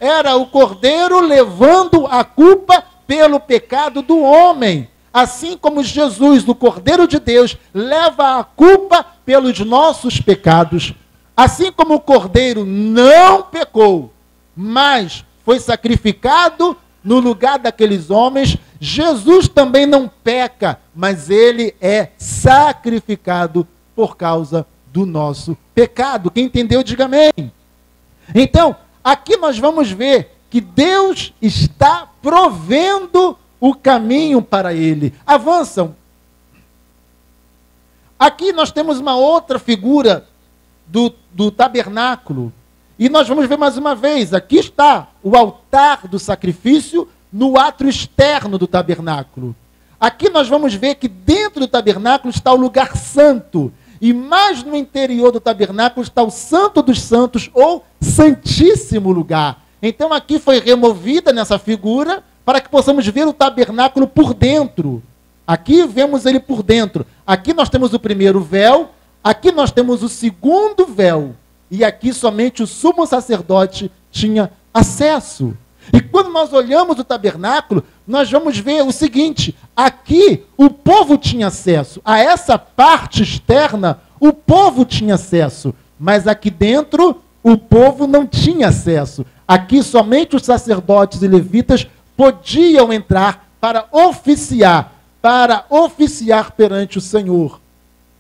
era o cordeiro levando a culpa pelo pecado do homem. Assim como Jesus, o Cordeiro de Deus, leva a culpa pelos nossos pecados. Assim como o cordeiro não pecou, mas foi sacrificado no lugar daqueles homens, Jesus também não peca, mas ele é sacrificado por causa do nosso pecado. Quem entendeu, diga amém. Então, aqui nós vamos ver que Deus está provendo o caminho para ele. Avançam. Aqui nós temos uma outra figura do tabernáculo. E nós vamos ver mais uma vez, aqui está o altar do sacrifício no átrio externo do tabernáculo. Aqui nós vamos ver que dentro do tabernáculo está o lugar santo. E mais no interior do tabernáculo está o Santo dos Santos, ou Santíssimo Lugar. Então aqui foi removida nessa figura, para que possamos ver o tabernáculo por dentro. Aqui vemos ele por dentro. Aqui nós temos o primeiro véu, aqui nós temos o segundo véu. E aqui somente o sumo sacerdote tinha acesso. E quando nós olhamos o tabernáculo, nós vamos ver o seguinte: aqui o povo tinha acesso. A essa parte externa, o povo tinha acesso. Mas aqui dentro, o povo não tinha acesso. Aqui somente os sacerdotes e levitas podiam entrar para oficiar perante o Senhor.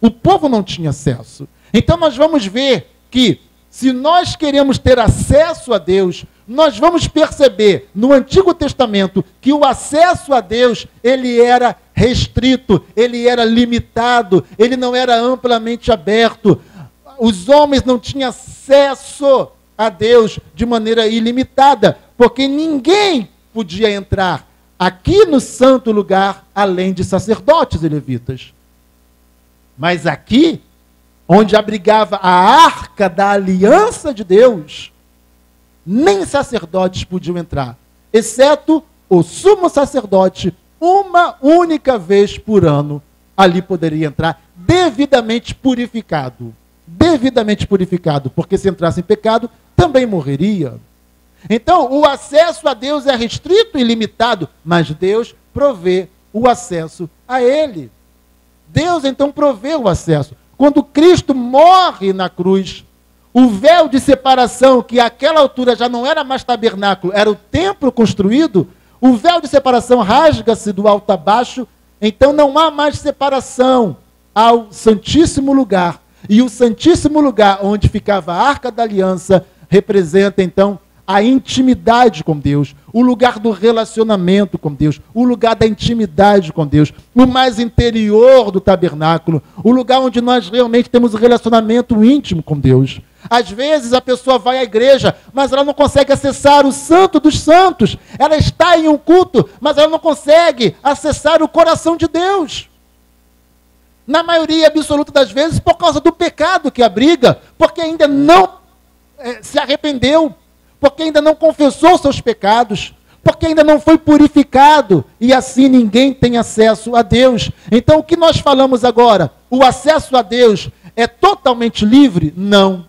O povo não tinha acesso. Então nós vamos ver que, se nós queremos ter acesso a Deus, nós vamos perceber no Antigo Testamento que o acesso a Deus, ele era restrito, ele era limitado, ele não era amplamente aberto. Os homens não tinham acesso a Deus de maneira ilimitada, porque ninguém podia entrar aqui no santo lugar, além de sacerdotes e levitas. Mas aqui, onde abrigava a arca da aliança de Deus, nem sacerdotes podiam entrar, exceto o sumo sacerdote, uma única vez por ano, ali poderia entrar devidamente purificado. Devidamente purificado, porque se entrasse em pecado, também morreria. Então, o acesso a Deus é restrito e limitado, mas Deus provê o acesso a ele. Deus, então, provê o acesso. Quando Cristo morre na cruz, o véu de separação, que àquela altura já não era mais tabernáculo, era o templo construído, o véu de separação rasga-se do alto a baixo, então não há mais separação ao Santíssimo Lugar. E o Santíssimo Lugar, onde ficava a Arca da Aliança, representa, então, a intimidade com Deus, o lugar do relacionamento com Deus, o lugar da intimidade com Deus, o mais interior do tabernáculo, o lugar onde nós realmente temos um relacionamento íntimo com Deus. Às vezes a pessoa vai à igreja, mas ela não consegue acessar o Santo dos Santos. Ela está em um culto, mas ela não consegue acessar o coração de Deus. Na maioria absoluta das vezes, por causa do pecado que abriga, porque ainda não se arrependeu, porque ainda não confessou seus pecados, porque ainda não foi purificado, e assim ninguém tem acesso a Deus. Então o que nós falamos agora? O acesso a Deus é totalmente livre? Não.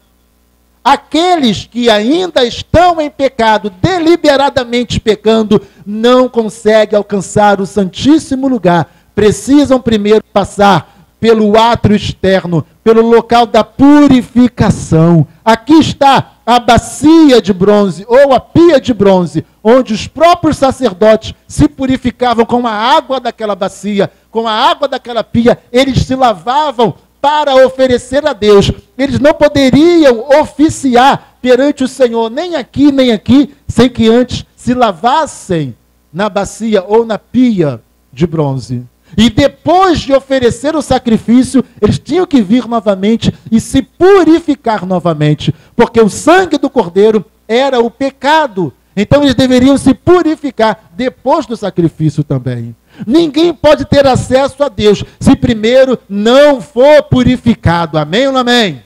Aqueles que ainda estão em pecado, deliberadamente pecando, não conseguem alcançar o Santíssimo Lugar. Precisam primeiro passar pelo átrio externo, pelo local da purificação. Aqui está a bacia de bronze, ou a pia de bronze, onde os próprios sacerdotes se purificavam com a água daquela bacia, com a água daquela pia, eles se lavavam para oferecer a Deus. Eles não poderiam oficiar perante o Senhor, nem aqui, sem que antes se lavassem na bacia ou na pia de bronze. E depois de oferecer o sacrifício, eles tinham que vir novamente e se purificar novamente, porque o sangue do cordeiro era o pecado. Então eles deveriam se purificar depois do sacrifício também. Ninguém pode ter acesso a Deus se primeiro não for purificado. Amém ou não amém?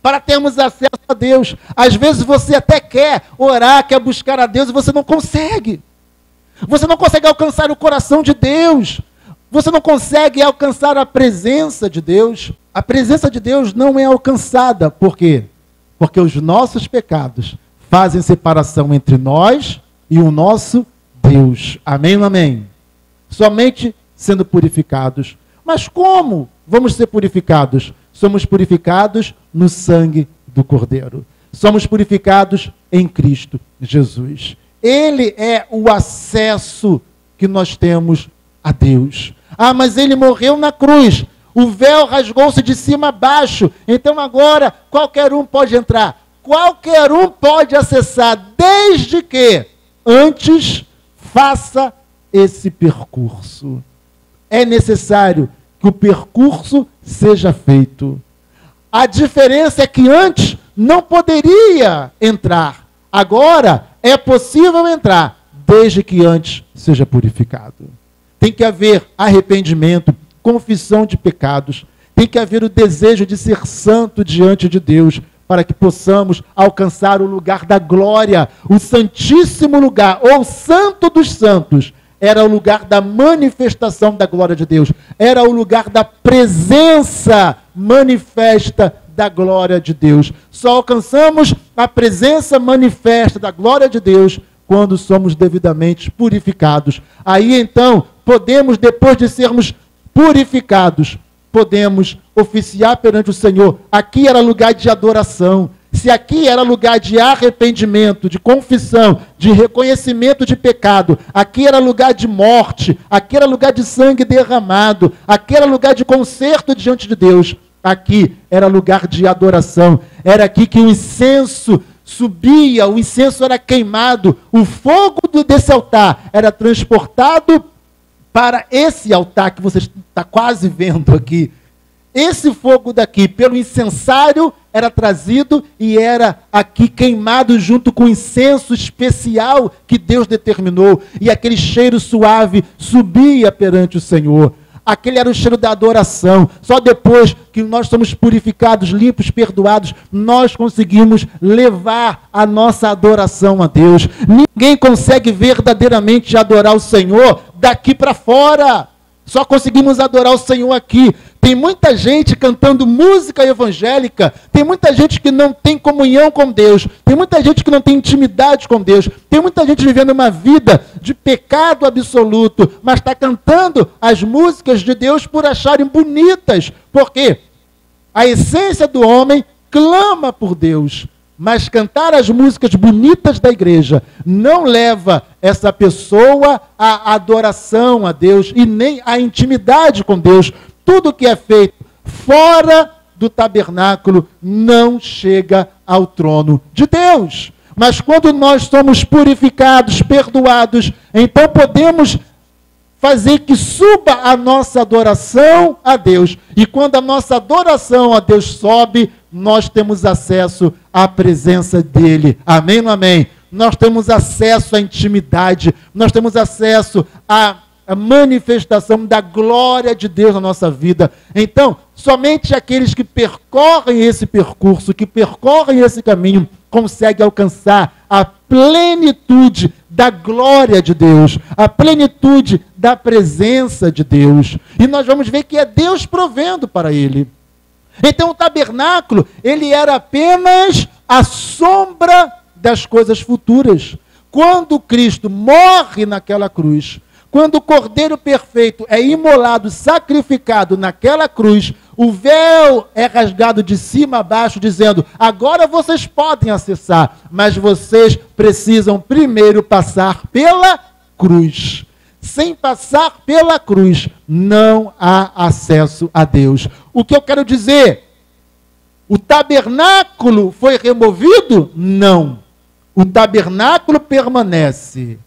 Para termos acesso a Deus, às vezes você até quer orar, quer buscar a Deus e você não consegue. Você não consegue alcançar o coração de Deus. Você não consegue alcançar a presença de Deus. A presença de Deus não é alcançada. Por quê? Porque os nossos pecados fazem separação entre nós e o nosso Deus. Amém ou amém? Somente sendo purificados. Mas como vamos ser purificados? Somos purificados no sangue do Cordeiro. Somos purificados em Cristo Jesus. Ele é o acesso que nós temos a Deus. Ah, mas ele morreu na cruz. O véu rasgou-se de cima a baixo. Então agora qualquer um pode entrar. Qualquer um pode acessar, desde que antes faça esse percurso. É necessário que o percurso seja feito. A diferença é que antes não poderia entrar. Agora é possível entrar, desde que antes seja purificado. Tem que haver arrependimento, confissão de pecados. Tem que haver o desejo de ser santo diante de Deus, para que possamos alcançar o lugar da glória, o santíssimo lugar, ou santo dos santos. Era o lugar da manifestação da glória de Deus. Era o lugar da presença manifesta da glória de Deus. Só alcançamos a presença manifesta da glória de Deus quando somos devidamente purificados. Aí então, podemos, depois de sermos purificados, podemos oficiar perante o Senhor. Aqui era lugar de adoração. Se aqui era lugar de arrependimento, de confissão, de reconhecimento de pecado, aqui era lugar de morte, aqui era lugar de sangue derramado, aqui era lugar de conserto diante de Deus, aqui era lugar de adoração. Era aqui que o incenso subia, o incenso era queimado, o fogo desse altar era transportado para esse altar que você está quase vendo aqui. Esse fogo daqui, pelo incensário, era trazido e era aqui queimado junto com o incenso especial que Deus determinou. E aquele cheiro suave subia perante o Senhor. Aquele era o cheiro da adoração. Só depois que nós somos purificados, limpos, perdoados, nós conseguimos levar a nossa adoração a Deus. Ninguém consegue verdadeiramente adorar o Senhor daqui para fora. Só conseguimos adorar o Senhor aqui. Tem muita gente cantando música evangélica, tem muita gente que não tem comunhão com Deus, tem muita gente que não tem intimidade com Deus, tem muita gente vivendo uma vida de pecado absoluto, mas está cantando as músicas de Deus por acharem bonitas. Por quê? A essência do homem clama por Deus, mas cantar as músicas bonitas da igreja não leva essa pessoa à adoração a Deus e nem à intimidade com Deus. Tudo que é feito fora do tabernáculo não chega ao trono de Deus. Mas quando nós somos purificados, perdoados, então podemos fazer que suba a nossa adoração a Deus. E quando a nossa adoração a Deus sobe, nós temos acesso à presença dele. Amém ou não amém? Nós temos acesso à intimidade, nós temos acesso à manifestação da glória de Deus na nossa vida. Então, somente aqueles que percorrem esse percurso, que percorrem esse caminho, conseguem alcançar a plenitude da glória de Deus, a plenitude da presença de Deus. E nós vamos ver que é Deus provendo para ele. Então o tabernáculo, ele era apenas a sombra das coisas futuras. Quando Cristo morre naquela cruz, quando o Cordeiro perfeito é imolado, sacrificado naquela cruz, o véu é rasgado de cima a baixo, dizendo: agora vocês podem acessar, mas vocês precisam primeiro passar pela cruz. Sem passar pela cruz, não há acesso a Deus. O que eu quero dizer? O tabernáculo foi removido? Não. O tabernáculo permanece.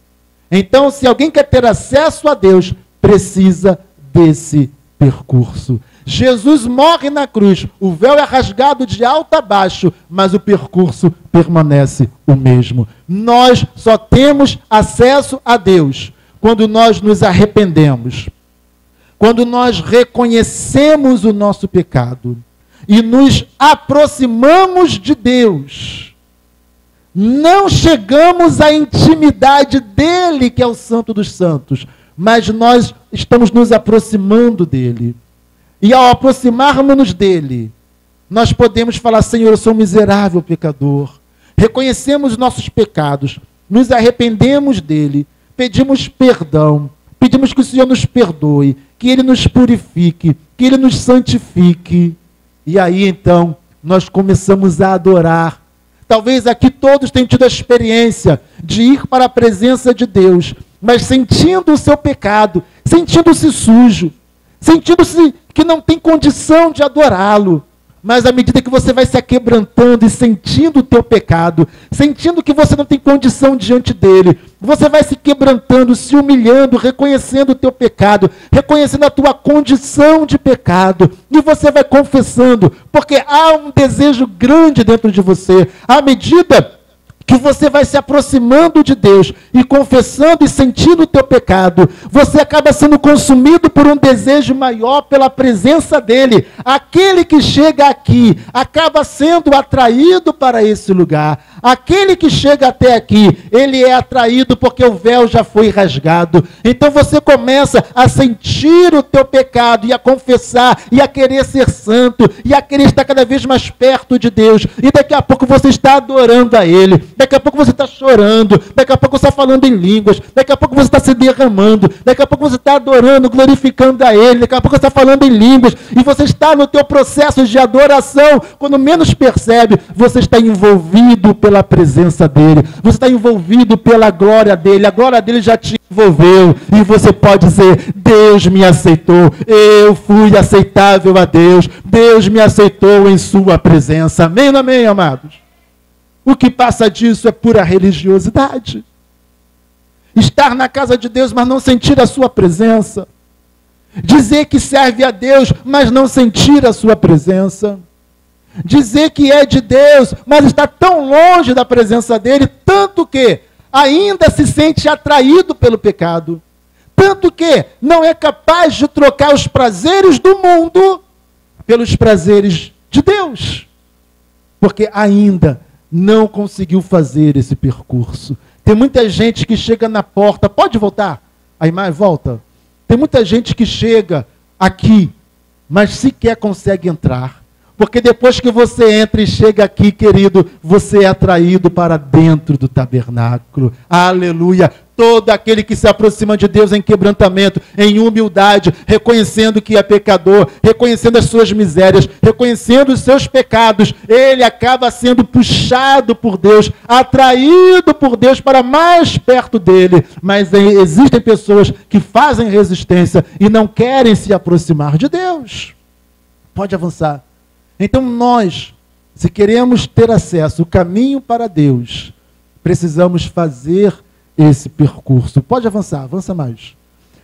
Então, se alguém quer ter acesso a Deus, precisa desse percurso. Jesus morre na cruz, o véu é rasgado de alto a baixo, mas o percurso permanece o mesmo. Nós só temos acesso a Deus quando nós nos arrependemos, quando nós reconhecemos o nosso pecado e nos aproximamos de Deus. Não chegamos à intimidade dele, que é o Santo dos Santos, mas nós estamos nos aproximando dele. E ao aproximarmos-nos dele, nós podemos falar: Senhor, eu sou um miserável pecador. reconhecemos nossos pecados, nos arrependemos dele, pedimos perdão, pedimos que o Senhor nos perdoe, que Ele nos purifique, que Ele nos santifique. E aí então nós começamos a adorar. Talvez aqui todos tenham tido a experiência de ir para a presença de Deus, mas sentindo o seu pecado, sentindo-se sujo, sentindo-se que não tem condição de adorá-lo. Mas à medida que você vai se aquebrantando e sentindo o teu pecado, sentindo que você não tem condição diante dele, você vai se quebrantando, se humilhando, reconhecendo o teu pecado, reconhecendo a tua condição de pecado, e você vai confessando, porque há um desejo grande dentro de você. À medida que você vai se aproximando de Deus e confessando e sentindo o teu pecado, você acaba sendo consumido por um desejo maior pela presença dele. Aquele que chega aqui acaba sendo atraído para esse lugar. Aquele que chega até aqui, ele é atraído porque o véu já foi rasgado. Então você começa a sentir o teu pecado e a confessar e a querer ser santo e a querer estar cada vez mais perto de Deus. E daqui a pouco você está adorando a ele. Daqui a pouco você está chorando, daqui a pouco você está falando em línguas, daqui a pouco você está se derramando, daqui a pouco você está adorando, glorificando a Ele, daqui a pouco você está falando em línguas, e você está no teu processo de adoração. Quando menos percebe, você está envolvido pela presença dEle, você está envolvido pela glória dEle, a glória dEle já te envolveu, e você pode dizer: Deus me aceitou, eu fui aceitável a Deus, Deus me aceitou em sua presença. Amém ou não amém, amados? O que passa disso é pura religiosidade. Estar na casa de Deus, mas não sentir a sua presença. Dizer que serve a Deus, mas não sentir a sua presença. Dizer que é de Deus, mas está tão longe da presença dele, tanto que ainda se sente atraído pelo pecado. Tanto que não é capaz de trocar os prazeres do mundo pelos prazeres de Deus. Porque ainda não conseguiu fazer esse percurso. Tem muita gente que chega na porta. Pode voltar? A imagem volta. Tem muita gente que chega aqui, mas sequer consegue entrar. Porque depois que você entra e chega aqui, querido, você é atraído para dentro do tabernáculo. Aleluia! Todo aquele que se aproxima de Deus em quebrantamento, em humildade, reconhecendo que é pecador, reconhecendo as suas misérias, reconhecendo os seus pecados, ele acaba sendo puxado por Deus, atraído por Deus para mais perto dele. Mas existem pessoas que fazem resistência e não querem se aproximar de Deus. Pode avançar. Então nós, se queremos ter acesso ao caminho para Deus, precisamos fazer esse percurso. Pode avançar, avança mais.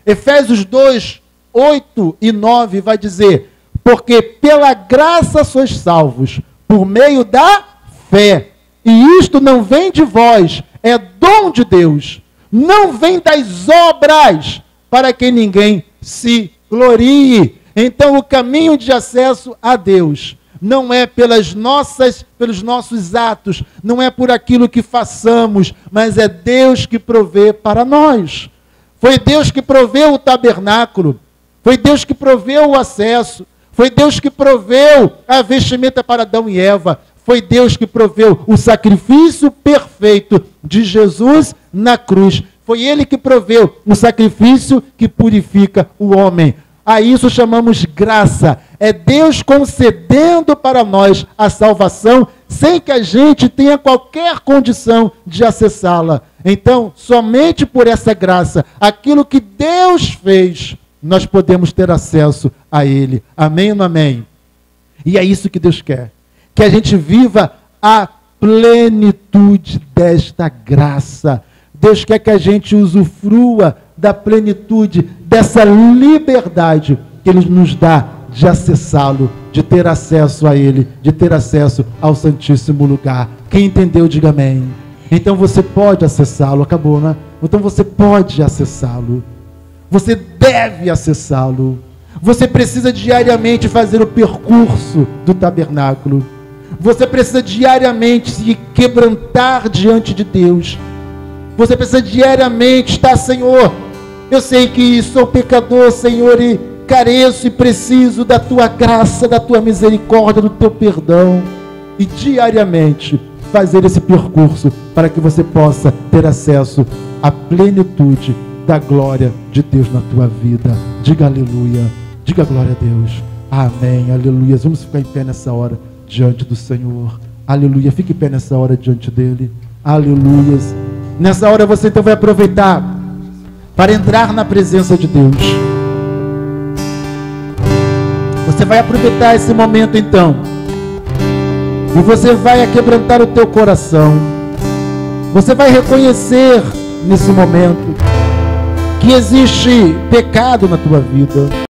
Efésios 2, 8 e 9 vai dizer: porque pela graça sois salvos, por meio da fé. E isto não vem de vós, é dom de Deus. Não vem das obras, para que ninguém se glorie. Então o caminho de acesso a Deus não é pelos nossos atos, não é por aquilo que façamos, mas é Deus que provê para nós. Foi Deus que proveu o tabernáculo, foi Deus que proveu o acesso, foi Deus que proveu a vestimenta para Adão e Eva, foi Deus que proveu o sacrifício perfeito de Jesus na cruz. Foi Ele que proveu o sacrifício que purifica o homem. A isso chamamos graça. É Deus concedendo para nós a salvação sem que a gente tenha qualquer condição de acessá-la. Então, somente por essa graça, aquilo que Deus fez, nós podemos ter acesso a Ele. Amém ou não amém? E é isso que Deus quer. Que a gente viva a plenitude desta graça. Deus quer que a gente usufrua da plenitude, dessa liberdade que Ele nos dá de acessá-lo, de ter acesso a Ele, de ter acesso ao Santíssimo Lugar. Quem entendeu, diga amém. Então você pode acessá-lo, acabou, né? Então você pode acessá-lo. Você deve acessá-lo. Você precisa diariamente fazer o percurso do tabernáculo. Você precisa diariamente se quebrantar diante de Deus. Você precisa diariamente estar: Senhor, eu sei que sou pecador, Senhor, e careço e preciso da Tua graça, da Tua misericórdia, do Teu perdão. E diariamente fazer esse percurso para que você possa ter acesso à plenitude da glória de Deus na tua vida. Diga aleluia, diga glória a Deus. Amém, aleluia. Vamos ficar em pé nessa hora diante do Senhor. Aleluia, fique em pé nessa hora diante dele. Aleluia. Nessa hora você então vai aproveitar para entrar na presença de Deus. Você vai aproveitar esse momento então, e você vai aquebrantar o teu coração. Você vai reconhecer nesse momento que existe pecado na tua vida,